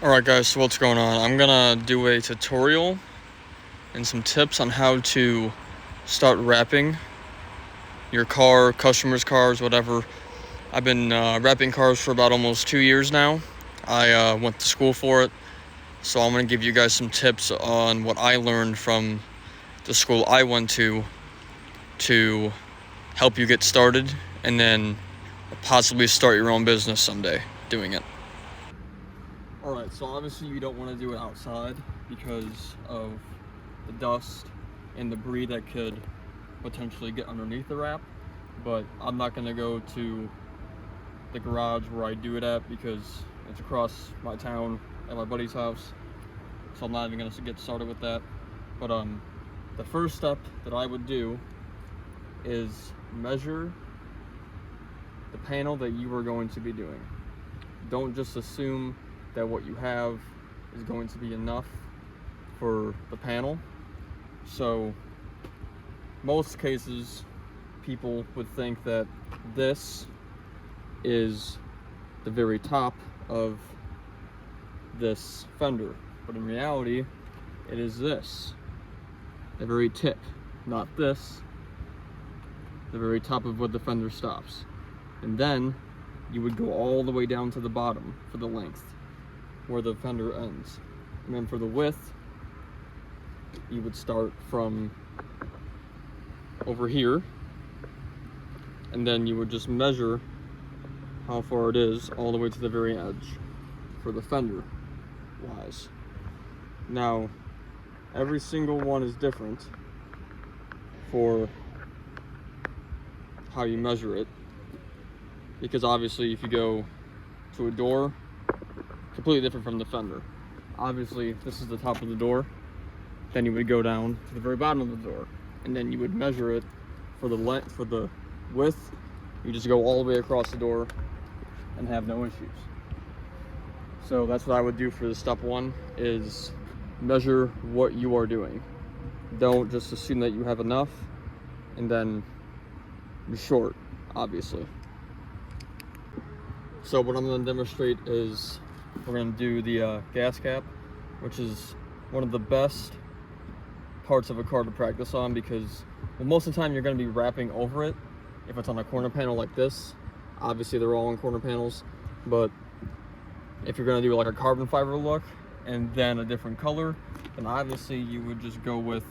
Alright guys, so what's going on? I'm gonna do a tutorial and some tips on how to start wrapping your car, customers' cars, whatever. I've been wrapping cars for about almost 2 years now. I went to school for it, so I'm gonna give you guys some tips on what I learned from the school I went to help you get started and then possibly start your own business someday doing it. Alright, so obviously you don't want to do it outside because of the dust and debris that could potentially get underneath the wrap, but I'm not going to go to the garage where I do it at because it's across my town at my buddy's house, so I'm not even going to get started with that. But the first step that I would do is measure the panel that you are going to be doing. Don't just assume that what you have is going to be enough for the panel. So most cases people would think that this is the very top of this fender, but in reality it is this, the very tip, not this, the very top of where the fender stops. And then you would go all the way down to the bottom for the length where the fender ends. And then for the width, you would start from over here, and then you would just measure how far it is all the way to the very edge for the fender wise. Now, every single one is different for how you measure it, because obviously if you go to a door, completely different from the fender. Obviously this is the top of the door, then you would go down to the very bottom of the door, and then you would measure it for the length, for the width. You just go all the way across the door and have no issues. So that's what I would do for the step one, is measure what you are doing. Don't just assume that you have enough and then be short, obviously. So what I'm going to demonstrate is we're going to do the gas cap, which is one of the best parts of a car to practice on, because well, most of the time you're going to be wrapping over it if it's on a corner panel like this. Obviously they're all on corner panels, but if you're going to do like a carbon fiber look and then a different color, then obviously you would just go with,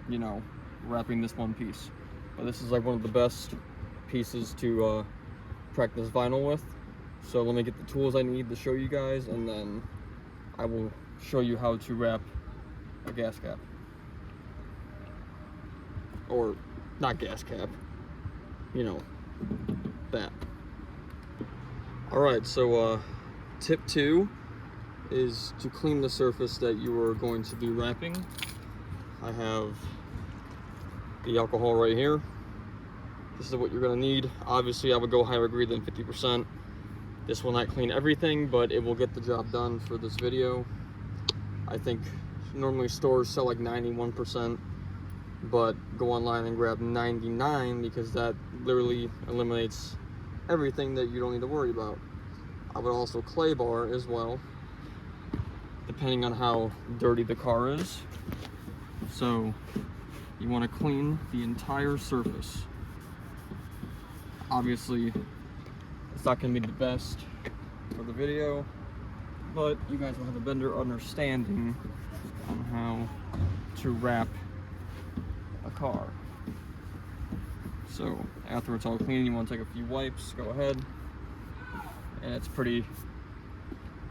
you know, wrapping this one piece. But this is like one of the best pieces to practice vinyl with. So let me get the tools I need to show you guys, and then I will show you how to wrap a gas cap. Or not gas cap, you know, that. Alright, so tip 2 is to clean the surface that you are going to be wrapping. I have the alcohol right here. This is what you're going to need. Obviously I would go higher grade than 50%. This will not clean everything, but it will get the job done for this video. I think normally stores sell like 91%, but go online and grab 99 because that literally eliminates everything that you don't need to worry about. I would also clay bar as well, depending on how dirty the car is. So you want to clean the entire surface. Obviously it's not going to be the best for the video, but you guys will have a better understanding on how to wrap a car. So after it's all clean, you want to take a few wipes, go ahead, and it's pretty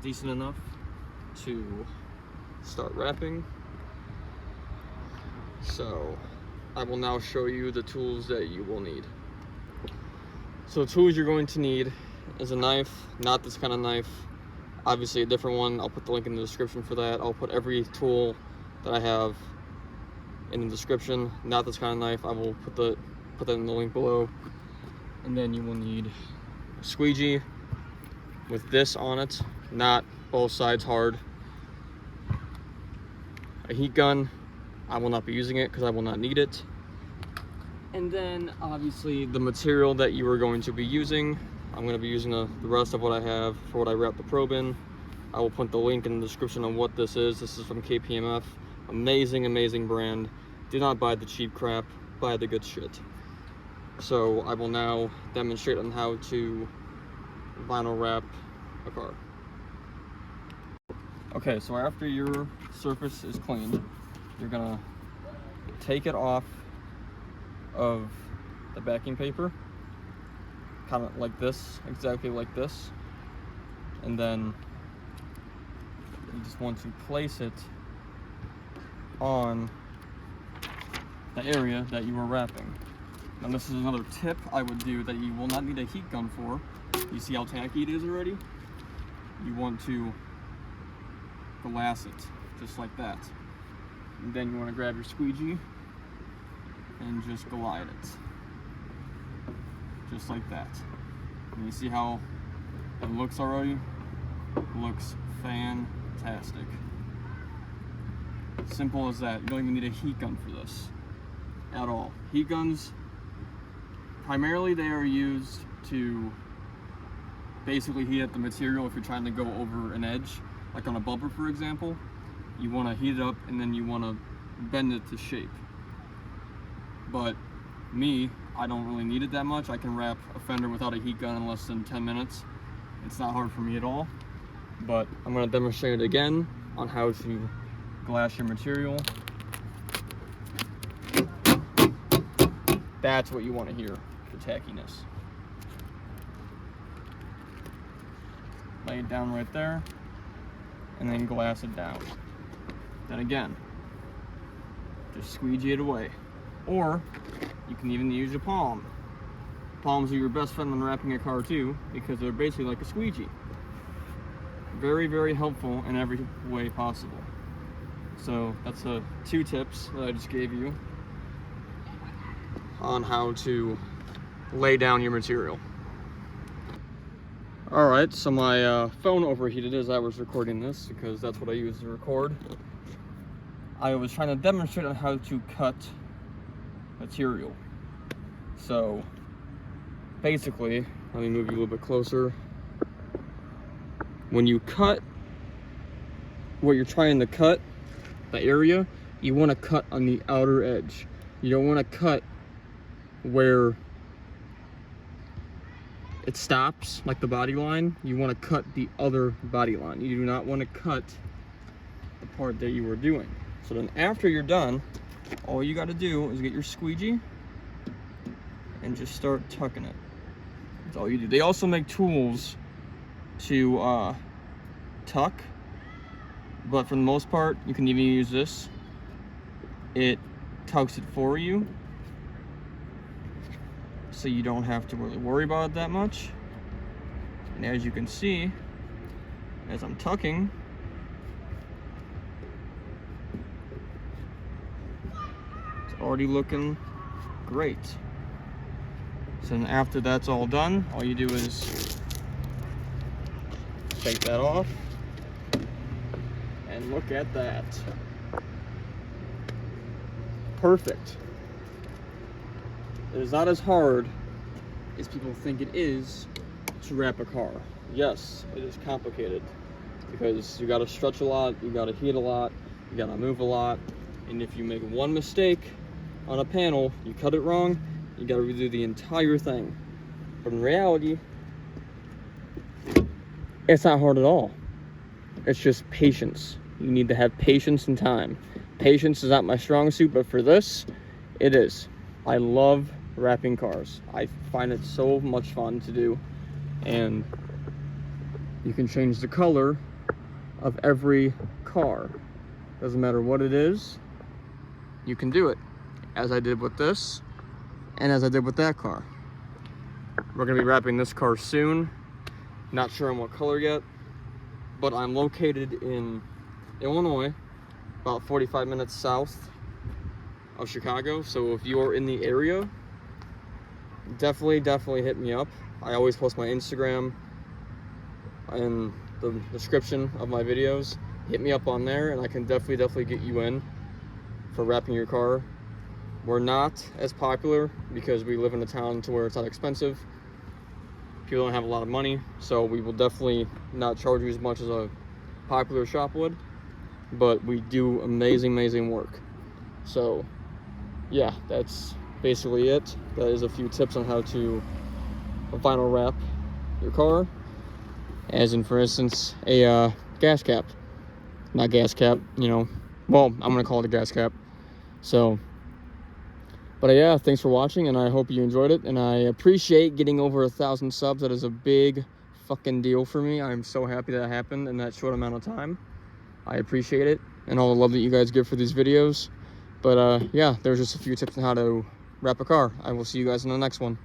decent enough to start wrapping. So I will now show you the tools that you will need. So the tools you're going to need is a knife, not this kind of knife, obviously a different one. I'll put the link in the description for that. I'll put every tool that I have in the description, not this kind of knife. I will put that in the link below. And then you will need a squeegee with this on it, not both sides hard. A heat gun. I will not be using it because I will not need it. And then obviously the material that you are going to be using. I'm going to be using the rest of what I have for what I wrap the probe in. I will put the link in the description on what this is. This is from KPMF. Amazing, amazing brand. Do not buy the cheap crap, buy the good shit. So I will now demonstrate on how to vinyl wrap a car. Okay, so after your surface is cleaned, you're gonna take it off of the backing paper, kind of like this, exactly like this, and then you just want to place it on the area that you were wrapping. Now this is another tip I would do that you will not need a heat gun for. You see how tacky it is already? You want to glass it, just like that. And then you want to grab your squeegee and just glide it. Just like that. And you see how it looks already? It looks fantastic. Simple as that. You don't even need a heat gun for this at all. Heat guns, primarily they are used to basically heat up the material if you're trying to go over an edge, like on a bumper for example. You want to heat it up and then you want to bend it to shape. But me, I don't really need it that much. I can wrap a fender without a heat gun in less than 10 minutes. It's not hard for me at all. But I'm going to demonstrate it again on how to glass your material. That's what you want to hear, the tackiness. Lay it down right there, and then glass it down. Then again, just squeegee it away. Or you can even use your palm. Palms are your best friend when wrapping a car too, because they're basically like a squeegee. Very, very helpful in every way possible. So that's 2 tips that I just gave you on how to lay down your material. Alright, so my phone overheated as I was recording this, because that's what I use to record. I was trying to demonstrate on how to cut material. So basically, let me move you a little bit closer. When you cut what you're trying to cut, the area, you want to cut on the outer edge. You don't want to cut where it stops, like the body line. You want to cut the other body line. You do not want to cut the part that you were doing. So then after you're done, all you got to do is get your squeegee and just start tucking it. That's all you do. They also make tools to tuck, but for the most part, you can even use this. It tucks it for you, so you don't have to really worry about it that much. And as you can see, as I'm tucking, it's already looking great. So then after that's all done, all you do is take that off, and look at that. Perfect. It is not as hard as people think it is to wrap a car. Yes, it is complicated because you gotta stretch a lot, you gotta heat a lot, you gotta move a lot, and if you make one mistake on a panel, you cut it wrong, you gotta redo the entire thing. But in reality, it's not hard at all. It's just patience. You need to have patience and time. Patience is not my strong suit, but for this, it is. I love wrapping cars. I find it so much fun to do, and you can change the color of every car. Doesn't matter what it is, you can do it, as I did with this and as I did with that car. We're gonna be wrapping this car soon. Not sure on what color yet, but I'm located in Illinois, about 45 minutes south of Chicago. So if you are in the area, definitely hit me up. I always post my Instagram in the description of my videos. Hit me up on there and I can definitely get you in for wrapping your car. We're not as popular because we live in a town to where it's not expensive. People don't have a lot of money, so we will definitely not charge you as much as a popular shop would, but we do amazing work. So yeah, that's basically it. That is a few tips on how to vinyl wrap your car, as in, for instance, a gas cap. Not gas cap, you know, well, I'm gonna call it a gas cap. So, but yeah, thanks for watching, and I hope you enjoyed it, and I appreciate getting over 1,000 subs. That is a big fucking deal for me. I'm so happy that happened in that short amount of time. I appreciate it, and all the love that you guys give for these videos. But yeah, there's just a few tips on how to wrap a car. I will see you guys in the next one.